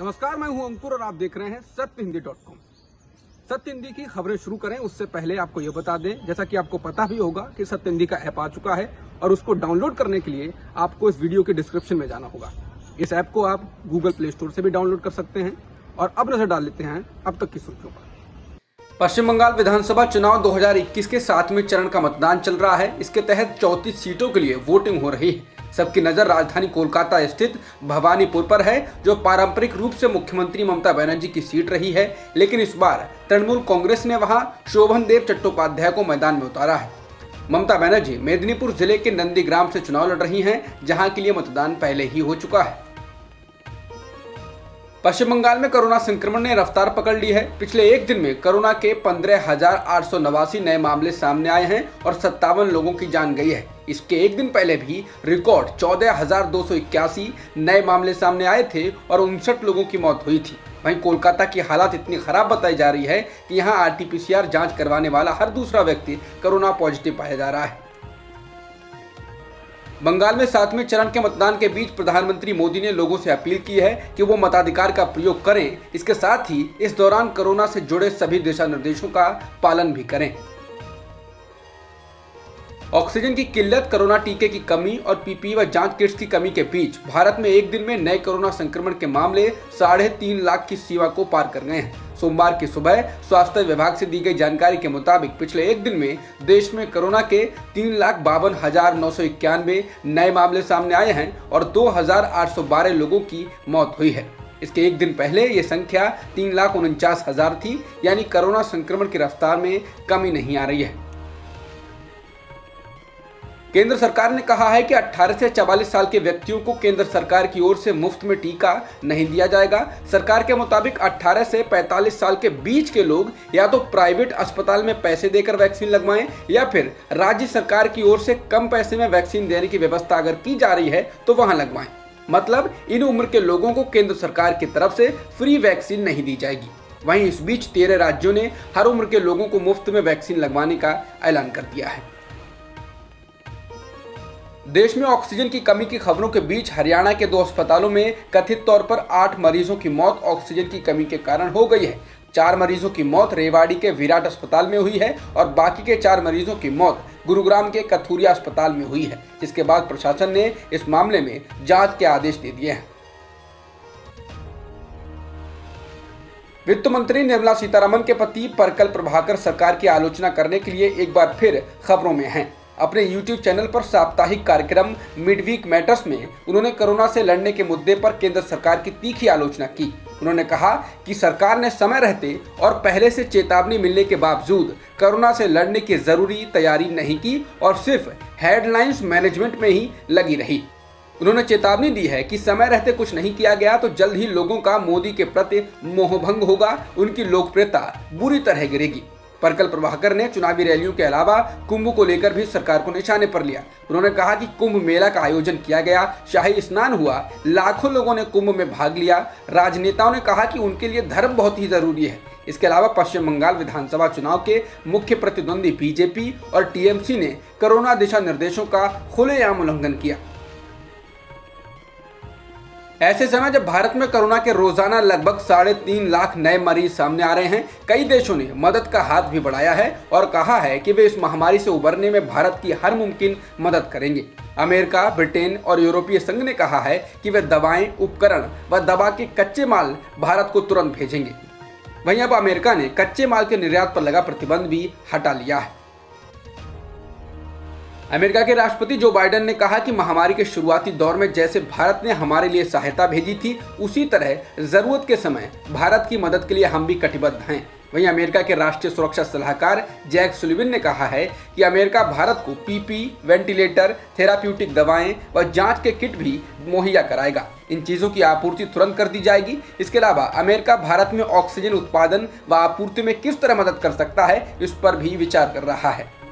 नमस्कार, मैं हूं अंकुर और आप देख रहे हैं सत्यहिंदी.com। सत्य हिंदी की खबरें शुरू करें उससे पहले आपको यह बता दें, जैसा कि आपको पता भी होगा कि सत्य हिंदी का ऐप आ चुका है और उसको डाउनलोड करने के लिए आपको इस वीडियो के डिस्क्रिप्शन में जाना होगा। इस ऐप को आप गूगल प्ले स्टोर से भी डाउनलोड कर सकते हैं। और अब नजर डाल लेते हैं अब तक की सुर्खियों पर। पश्चिम बंगाल विधानसभा चुनाव 2021 के 7वें चरण का मतदान चल रहा है। इसके तहत 34 सीटों के लिए वोटिंग हो रही है। सबकी नजर राजधानी कोलकाता स्थित भवानीपुर पर है, जो पारंपरिक रूप से मुख्यमंत्री ममता बनर्जी की सीट रही है। लेकिन इस बार तृणमूल कांग्रेस ने वहां शोभन देव चट्टोपाध्याय को मैदान में उतारा है। ममता बनर्जी मेदिनीपुर जिले के नंदीग्राम से चुनाव लड़ रही हैं, जहां के लिए मतदान पहले ही हो चुका है। पश्चिम बंगाल में कोरोना संक्रमण ने रफ्तार पकड़ ली है। पिछले एक दिन में कोरोना के 15,889 नए मामले सामने आए हैं और 57 लोगों की जान गई है। इसके एक दिन पहले भी रिकॉर्ड 14,281 नए मामले सामने आए थे और 59 लोगों की मौत हुई थी। वहीं कोलकाता की हालत इतनी खराब बताई जा रही है कि यहां RT-PCR जांच करवाने वाला हर दूसरा व्यक्ति कोरोना पॉजिटिव पाया जा रहा है। बंगाल में 7वें चरण के मतदान के बीच प्रधानमंत्री मोदी ने लोगों से अपील की है कि वो मताधिकार का प्रयोग करें। इसके साथ ही इस दौरान कोरोना से जुड़े सभी दिशा निर्देशों का पालन भी करें। ऑक्सीजन की किल्लत, कोरोना टीके की कमी और PPE व जांच किट्स की कमी के बीच भारत में एक दिन में नए कोरोना संक्रमण के मामले 3.5 लाख की सीमा को पार कर गए हैं। सोमवार की सुबह स्वास्थ्य विभाग से दी गई जानकारी के मुताबिक पिछले एक दिन में देश में कोरोना के 3,52,991 नए मामले सामने आए हैं और 2,812 लोगों की मौत हुई है। इसके एक दिन पहले ये संख्या 3,49,000 थी, यानी कोरोना संक्रमण की रफ्तार में कमी नहीं आ रही है। केंद्र सरकार ने कहा है कि 18 से 44 साल के व्यक्तियों को केंद्र सरकार की ओर से मुफ्त में टीका नहीं दिया जाएगा। सरकार के मुताबिक 18 से 45 साल के बीच के लोग या तो प्राइवेट अस्पताल में पैसे देकर वैक्सीन लगवाएं या फिर राज्य सरकार की ओर से कम पैसे में वैक्सीन देने की व्यवस्था अगर की जा रही है तो वहां लगवाएं। मतलब इन उम्र के लोगों को केंद्र सरकार की तरफ से फ्री वैक्सीन नहीं दी जाएगी। वहीं इस बीच 13 राज्यों ने हर उम्र के लोगों को मुफ्त में वैक्सीन लगवाने का ऐलान कर दिया है। देश में ऑक्सीजन की कमी की खबरों के बीच हरियाणा के 2 अस्पतालों में कथित तौर पर 8 मरीजों की मौत ऑक्सीजन की कमी के कारण हो गई है। 4 मरीजों की मौत रेवाड़ी के विराट अस्पताल में हुई है और बाकी के 4 मरीजों की मौत गुरुग्राम के कथुरिया अस्पताल में हुई है, जिसके बाद प्रशासन ने इस मामले में जांच के आदेश दे दिए हैं। वित्त मंत्री निर्मला सीतारमण के पति पर्कल प्रभाकर सरकार की आलोचना करने के लिए एक बार फिर खबरों में हैं। अपने YouTube चैनल पर साप्ताहिक कार्यक्रम मिडवीक मैटर्स में उन्होंने कोरोना से लड़ने के मुद्दे पर केंद्र सरकार की तीखी आलोचना की। उन्होंने कहा कि सरकार ने समय रहते और पहले से चेतावनी मिलने के बावजूद कोरोना से लड़ने की जरूरी तैयारी नहीं की और सिर्फ हेडलाइंस मैनेजमेंट में ही लगी रही। उन्होंने चेतावनी दी है कि समय रहते कुछ नहीं किया गया तो जल्द ही लोगों का मोदी के प्रति मोहभंग होगा, उनकी लोकप्रियता बुरी तरह गिरेगी। पर्कल प्रभाकर ने चुनावी रैलियों के अलावा कुंभ को लेकर भी सरकार को निशाने पर लिया। उन्होंने कहा कि कुंभ मेला का आयोजन किया गया, शाही स्नान हुआ, लाखों लोगों ने कुंभ में भाग लिया। राजनेताओं ने कहा कि उनके लिए धर्म बहुत ही जरूरी है। इसके अलावा पश्चिम बंगाल विधानसभा चुनाव के मुख्य प्रतिद्वंदी BJP और TMC ने कोरोना दिशा निर्देशों का खुलेआम उल्लंघन किया। ऐसे समय जब भारत में कोरोना के रोजाना लगभग 3.5 लाख नए मरीज सामने आ रहे हैं, कई देशों ने मदद का हाथ भी बढ़ाया है और कहा है कि वे इस महामारी से उबरने में भारत की हर मुमकिन मदद करेंगे। अमेरिका, ब्रिटेन और यूरोपीय संघ ने कहा है कि वे दवाएं, उपकरण व दवा के कच्चे माल भारत को तुरंत भेजेंगे। वहीं अब अमेरिका ने कच्चे माल के निर्यात पर लगा प्रतिबंध भी हटा लिया है। अमेरिका के राष्ट्रपति जो बाइडेन ने कहा कि महामारी के शुरुआती दौर में जैसे भारत ने हमारे लिए सहायता भेजी थी, उसी तरह जरूरत के समय भारत की मदद के लिए हम भी कटिबद्ध हैं। वहीं अमेरिका के राष्ट्रीय सुरक्षा सलाहकार जैक सुलिवन ने कहा है कि अमेरिका भारत को PPE, वेंटिलेटर, थेराप्यूटिक दवाएं व जांच के किट भी मुहैया कराएगा। इन चीज़ों की आपूर्ति तुरंत कर दी जाएगी। इसके अलावा अमेरिका भारत में ऑक्सीजन उत्पादन व आपूर्ति में किस तरह मदद कर सकता है, इस पर भी विचार कर रहा है।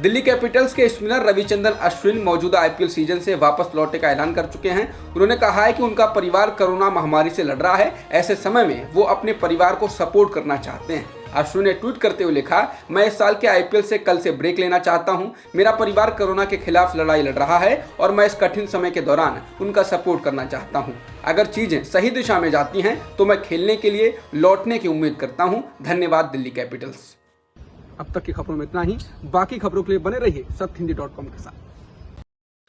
दिल्ली कैपिटल्स के स्पिनर रविचंद्रन अश्विन मौजूदा आईपीएल सीजन से वापस लौटने का ऐलान कर चुके हैं। उन्होंने कहा है कि उनका परिवार कोरोना महामारी से लड़ रहा है, ऐसे समय में वो अपने परिवार को सपोर्ट करना चाहते हैं। अश्विन ने ट्वीट करते हुए लिखा, मैं इस साल के आईपीएल से कल से ब्रेक लेना चाहता हूं। मेरा परिवार कोरोना के खिलाफ लड़ाई लड़ रहा है और मैं इस कठिन समय के दौरान उनका सपोर्ट करना चाहता हूं। अगर चीजें सही दिशा में जाती हैं तो मैं खेलने के लिए लौटने की उम्मीद करता हूं। धन्यवाद दिल्ली कैपिटल्स। अब तक की खबरों में इतना ही। बाकी खबरों के लिए बने रहिए सत्यहिंदी.com के साथ।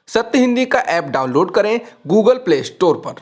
सत्य हिंदी का ऐप डाउनलोड करें गूगल प्ले स्टोर पर।